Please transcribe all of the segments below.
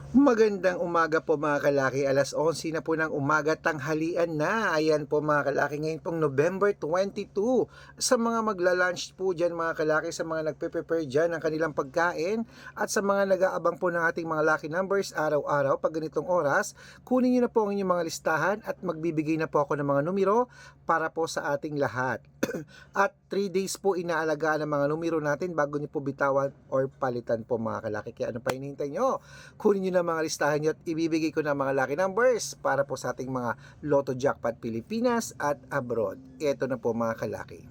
Magandang umaga po mga kalaki, 11:11 na po ng umaga, tanghalian na. Ayan po mga kalaki, ngayon pong November 22. Sa mga magla-lunch po dyan mga kalaki, sa mga nagpe-prepare dyan ng kanilang pagkain, at sa mga nag-aabang po ng ating mga lucky numbers araw-araw pag ganitong oras, kunin nyo na po ang inyong mga listahan at magbibigay na po ako ng mga numero para po sa ating lahat. At 3 days po inaalagaan ang mga numero natin bago nyo po bitawan or palitan po mga kalaki. Kaya ano pa hinihintay nyo? Kunin nyo na mga listahan nyo at ibibigay ko na mga lucky numbers para po sa ating mga Lotto Jackpot Pilipinas at abroad. Ito na po mga kalaki.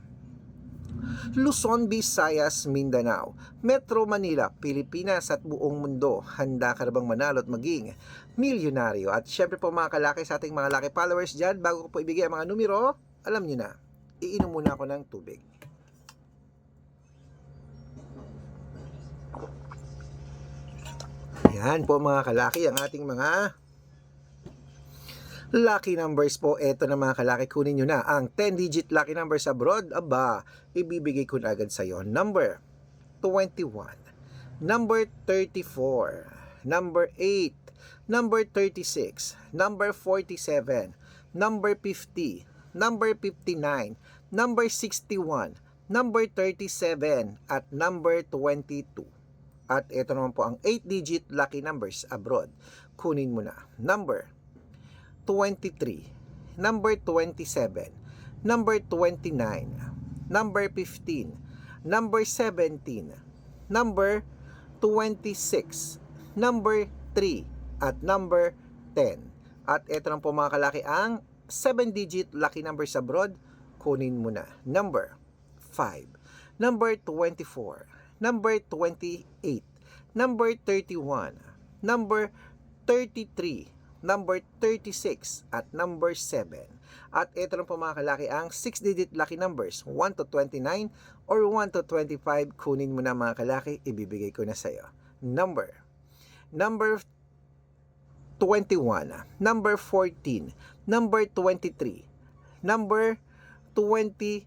Luzon, Visayas, Mindanao, Metro Manila, Pilipinas at buong mundo. Handa ka na bang manalo at maging milyonaryo? At syempre po mga kalaki, sa ating mga lucky followers dyan, bago ko po ibigay ang mga numero, alam nyo na, iinom muna ako ng tubig. Yan po mga kalaki, ang ating mga lucky numbers po. Eto na mga kalaki, kunin nyo na ang 10-digit lucky numbers abroad. Aba, ibibigay ko na agad sa iyo. Number 21, number 34, number 8, number 36, number 47, number 50, number 59, number 61, number 37, at number 22. At ito naman po ang 8-digit lucky numbers abroad. Kunin mo na. Number 23, number 27, number 29, number 15, number 17, number 26, number 3, at number 10. At ito naman po mga kalaki ang 7-digit lucky numbers abroad. Kunin mo na. Number 5, number 24, number 28, number 31, number 33, number 36, at number 7. At ito lang po mga kalaki ang 6-digit lucky numbers 1 to 29 or 1 to 25. Kunin mo na mga kalaki, ibibigay ko na sa iyo. Number 21, number 14, number 23, number 25,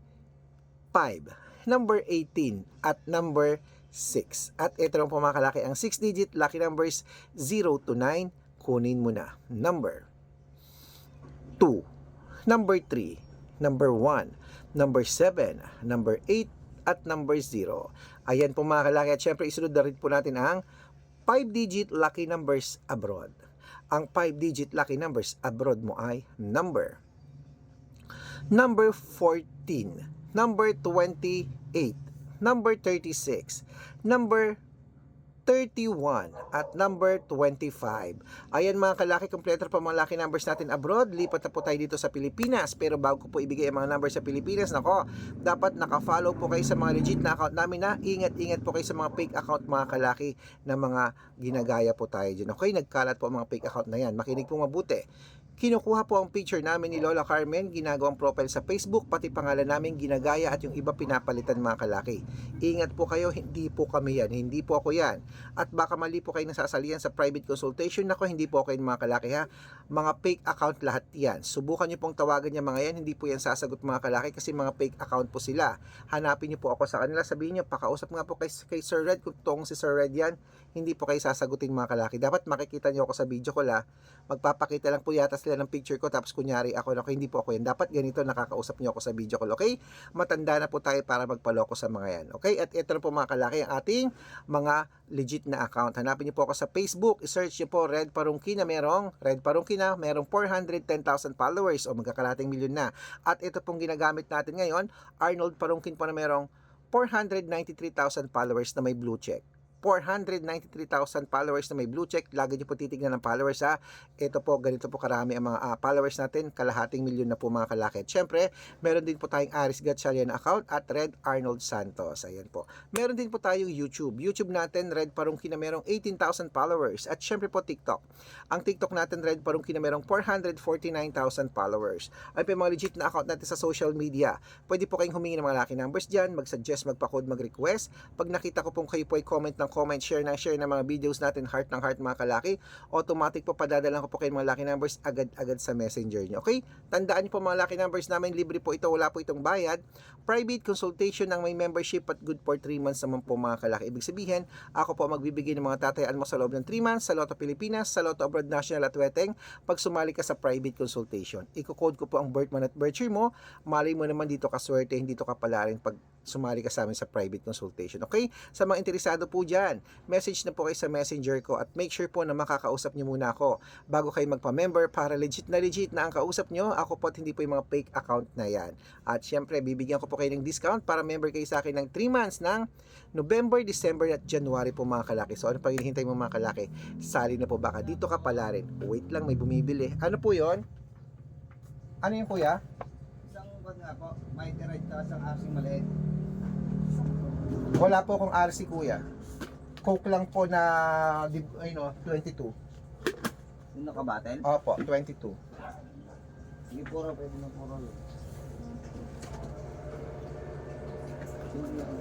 number 18, at number 6. At ito lang po mga kalaki ang 6-digit lucky numbers 0 to 9. Kunin mo na. Number 2, number 3, number 1, number 7, number 8, at number 0. Ayan po mga kalaki, at syempre isunod na rin po natin ang 5-digit lucky numbers abroad. Ang 5-digit lucky numbers abroad mo ay number 14, number 28, number 36, number 31, at number 25. Ayan mga kalaki, kompleto pa mga lucky numbers natin abroad. Lipat na po tayo dito sa Pilipinas. Pero bago ko po ibigay ang mga numbers sa Pilipinas, nako, dapat naka-follow po kayo sa mga legit na account namin na. Ingat-ingat po kayo sa mga fake account mga kalaki na mga ginagaya po tayo dyan. Okay, nagkalat po ang mga fake account na yan. Makinig po mabuti. Kinukuha po ang picture namin ni Lola Carmen, ginagawang profile sa Facebook, pati pangalan namin ginagaya at yung iba pinapalitan mga kalaki. Ingat po kayo, hindi po kami yan, hindi po ako yan. At baka mali po kayo nasasalihan sa private consultation. Nako, hindi po kayo mga kalaki ha. Mga fake account lahat yan. Subukan nyo pong tawagan yung mga yan, hindi po yan sasagot mga kalaki kasi mga fake account po sila. Hanapin nyo po ako sa kanila, sabihin nyo, pakausap nga po kay Sir Red, kung tong si Sir Red yan, hindi po kayo sasagutin mga kalaki. Dapat makikita nyo ako sa video ko la. Magpapakita lang po yata sila ng picture ko tapos kunyari ako, hindi po ako yan. Dapat ganito, nakakausap nyo ako sa video call, okay? Matanda na po tayo para magpaloko sa mga yan, okay? At ito na po mga kalaki ang ating mga legit na account. Hanapin nyo po ako sa Facebook, i-search nyo po Red Parungkina, merong 410,000 followers o magkakalating milyon na. At ito pong ginagamit natin ngayon, Arnold Parungkin po na merong 493,000 followers na may blue check. 493,000 followers na may blue check. Lagi nyo po titignan ng followers ha. Ito po, ganito po karami ang mga followers natin. Kalahating milyon na po mga kalaki. At syempre, meron din po tayong Aris Gatchalian account at Red Arnold Santos. Ayan po. Meron din po tayong YouTube. YouTube natin, Red Parungkin na merong 18,000 followers. At syempre po TikTok. Ang TikTok natin, Red Parungkin na merong 449,000 followers. Ay po mga legit na account natin sa social media. Pwede po kayong humingi ng mga lucky numbers dyan, mag-suggest, magpa-code, mag-request. Pag nakita ko pong kayo po ay comment ng comment, share ng mga videos natin, heart ng heart mga kalaki. Automatic po padadalan ko po kayo mga lucky numbers agad-agad sa messenger nyo. Okay? Tandaan niyo po mga lucky numbers namin, libre po ito, wala po itong bayad. Private consultation ng may membership at good for 3 months naman po mga kalaki. Ibig sabihin, ako po magbibigay ng mga tatayaan mo sa loob ng 3 months sa Lotto Pilipinas, sa Lotto Abroad National at Weteng pag sumali ka sa private consultation. Iko-code ko po ang birth month at birth year mo. Malay mo naman dito ka swerte, hindi to kapala rin pag sumali ka sa amin sa private consultation. Okay? Sa mga interesado po dyan, message na po kayo sa messenger ko at make sure po na makakausap nyo muna ako bago kayo magpa-member para legit na ang kausap nyo. Ako po at hindi po yung mga fake account na yan. At syempre, bibigyan ko po kayo ng discount para member kayo sa akin ng 3 months ng November, December at January po mga kalaki. So ano pa hinihintay mo mga kalaki? Sali na po baka dito ka pala rin. Wait lang, may bumibili. Ano po yon? Ano yun kuya? Isang bag nga po, may tirade ka sa asing maliit. Wala po akong RC kuya. Coke lang po na 22. Yung nakabatel? Opo, 22. Sige puro, pwede na puro. Sige ako.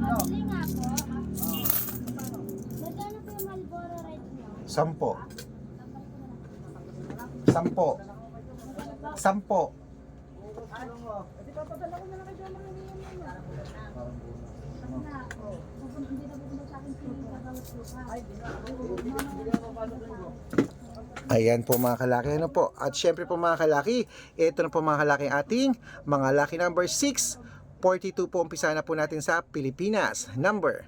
Pabili nga po. Magkano po yung Marlboro Red nyo? 10. 10. 10. Kasi papadala ko na lang kayo mga niyan nyo. Kasi na, hindi na pupunta sa akin piling gagawin ko pa. Ayan po mga kalaki, ano po. At syempre po mga kalaki, ito na po mga kalaki ating mga lucky number 6. 42 po, umpisa na po natin sa Pilipinas. Number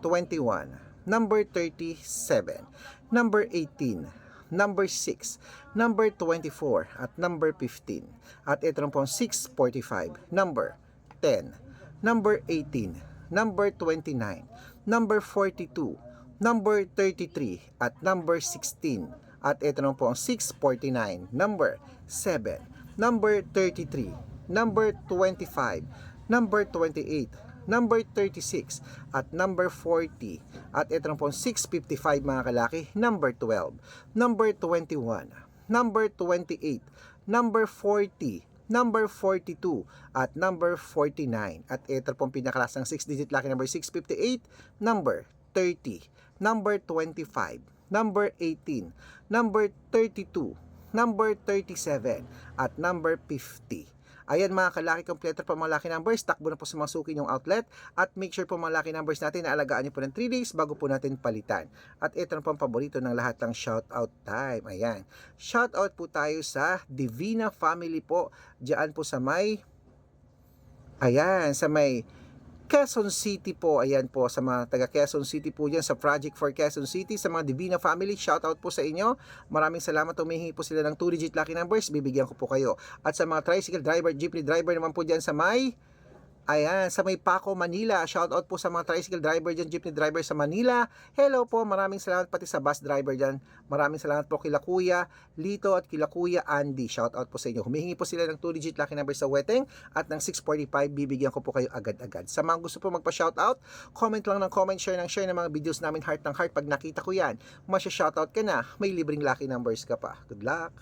21, number 37, number 18, number 6, number 24, at number 15. At ito na po ang 645, number 10, number 18, number 29, number 42, number 33, at number 16. At ito na po ang 649, number 7, number 33, number 25, number 28, number 36, at number 40. At ito na po 655 mga kalaki, number 12, number 21, number 28, number 40, number 42, at number 49. At ito po pinakalasang 6-digit lucky number 658, number 30, number 25, number 18, number 32, number 37, at number 50. Ayan mga kalaki, kompleto po mga lucky numbers. Takbo na po sa mga suki yung outlet. At make sure po mga lucky numbers natin na alagaan nyo po ng 3 days bago po natin palitan. At ito na po ang paborito ng lahat ng shoutout time. Ayan. Shoutout po tayo sa Divina Family po. Diyan po sa may... Ayan, sa may... Quezon City po, ayan po sa mga taga Quezon City po dyan sa Project for Quezon City, sa mga Divina Family, shout out po sa inyo. Maraming salamat, humihingi po sila ng 2-digit lucky numbers, bibigyan ko po kayo. At sa mga tricycle driver, jeepney driver naman po dyan sa may, ayan, sa may Paco, Manila, shout out po sa mga tricycle driver dyan, jeepney driver sa Manila. Hello po, maraming salamat pati sa bus driver dyan. Maraming salamat po kila Kuya Lito at kila Kuya Andy. Shout out po sa inyo. Humihingi po sila ng 2-digit lucky number sa Weteng at ng 645, bibigyan ko po kayo agad-agad. Sa mga gusto po magpa-shout out, comment lang ng comment, share ng mga videos namin, heart ng heart. Pag nakita ko yan, masya-shout out ka na, may libreng lucky numbers ka pa. Good luck!